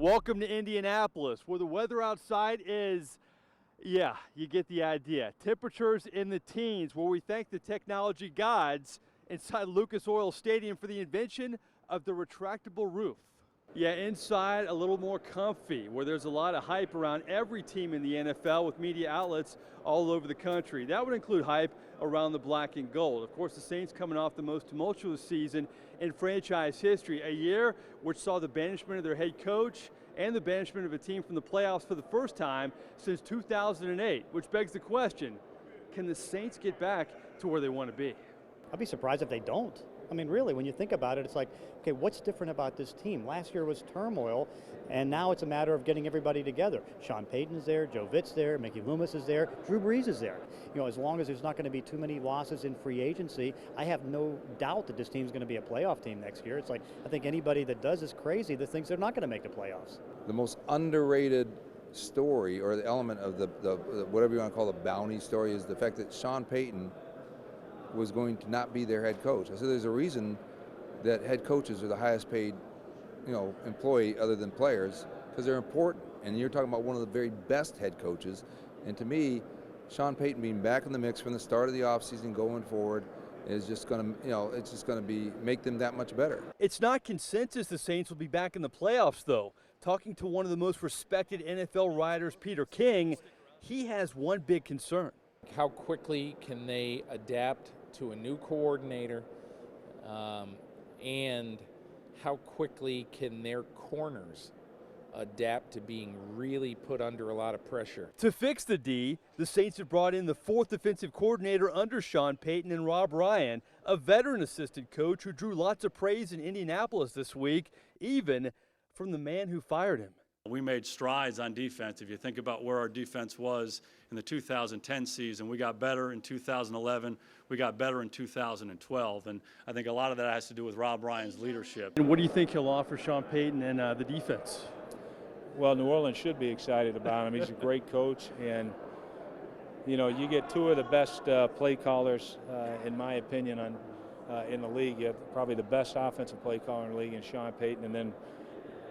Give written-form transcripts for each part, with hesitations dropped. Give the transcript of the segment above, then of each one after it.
Welcome to Indianapolis, where the weather outside is, yeah, you get the idea. Temperatures in the teens, where we thank the technology gods inside Lucas Oil Stadium for the invention of the retractable roof. Yeah, inside a little more comfy, where there's a lot of hype around every team in the NFL with media outlets all over the country. That would include hype around the black and gold. Of course, the Saints coming off the most tumultuous season in franchise history, a year which saw the banishment of their head coach and the banishment of a team from the playoffs for the first time since 2008, which begs the question, can the Saints get back to where they want to be? I'd be surprised if they don't. I mean, really, when you think about it, it's like, okay, what's different about this team? Last year was turmoil, and now it's a matter of getting everybody together. Sean Payton's there, Joe Vitt's there, Mickey Loomis is there, Drew Brees is there. You know, as long as there's not going to be too many losses in free agency, I have no doubt that this team's going to be a playoff team next year. It's like, I think anybody that does is crazy that thinks they're not going to make the playoffs. The most underrated story, or the element of the whatever you want to call the bounty story, is the fact that Sean Payton was going to not be their head coach. I said there's a reason that head coaches are the highest paid, employee other than players, because they're important. And you're talking about one of the very best head coaches. And to me, Sean Payton being back in the mix from the start of the offseason going forward is just going to, it's just going to make them that much better. It's not consensus the Saints will be back in the playoffs, though. Talking to one of the most respected NFL writers, Peter King, he has one big concern. How quickly can they adapt to a new coordinator, and how quickly can their corners adapt to being really put under a lot of pressure? To fix the D, the Saints have brought in the fourth defensive coordinator under Sean Payton and Rob Ryan, a veteran assistant coach who drew lots of praise in Indianapolis this week, even from the man who fired him. We made strides on defense. If you think about where our defense was in the 2010 season, we got better in 2011, we got better in 2012, and I think a lot of that has to do with Rob Ryan's leadership. And what do you think he'll offer Sean Payton and the defense? Well, New Orleans should be excited about him. He's a great coach, and you get two of the best play callers, in my opinion, in the league. You have probably the best offensive play caller in the league in Sean Payton, and then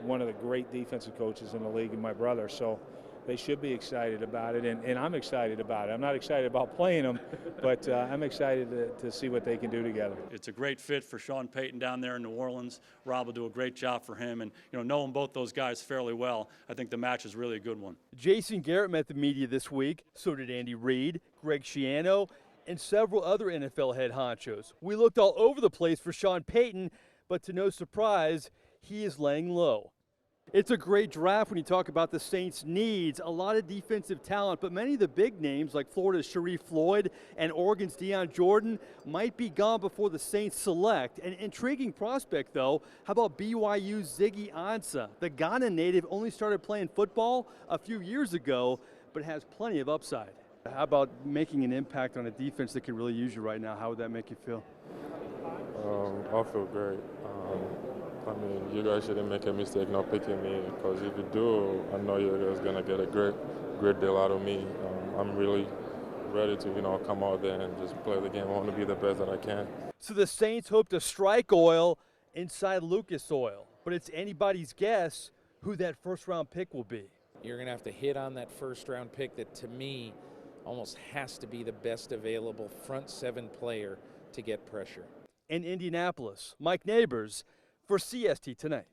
one of the great defensive coaches in the league, and my brother. So they should be excited about it, and I'm excited about it. I'm not excited about playing them, but I'm excited to see what they can do together. It's a great fit for Sean Payton down there in New Orleans. Rob will do a great job for him, and knowing both those guys fairly well, I think the match is really a good one. Jason Garrett met the media this week. So did Andy Reid, Greg Schiano, and several other NFL head honchos. We looked all over the place for Sean Payton, but to no surprise, he is laying low. It's a great draft when you talk about the Saints' needs, a lot of defensive talent, but many of the big names like Florida's Sharif Floyd and Oregon's Deion Jordan might be gone before the Saints select. An intriguing prospect, though, how about BYU's Ziggy Ansah? The Ghana native only started playing football a few years ago, but has plenty of upside. How about making an impact on a defense that can really use you right now? How would that make you feel? I feel great. I mean, you guys shouldn't make a mistake not picking me, because if you do, I know you guys going to get a great deal out of me. I'm really ready to, come out there and just play the game. I want to be the best that I can. So the Saints hope to strike oil inside Lucas Oil, but it's anybody's guess who that first-round pick will be. You're going to have to hit on that first-round pick that, to me, almost has to be the best available front seven player to get pressure. In Indianapolis, Mike Nabors for CST Tonight.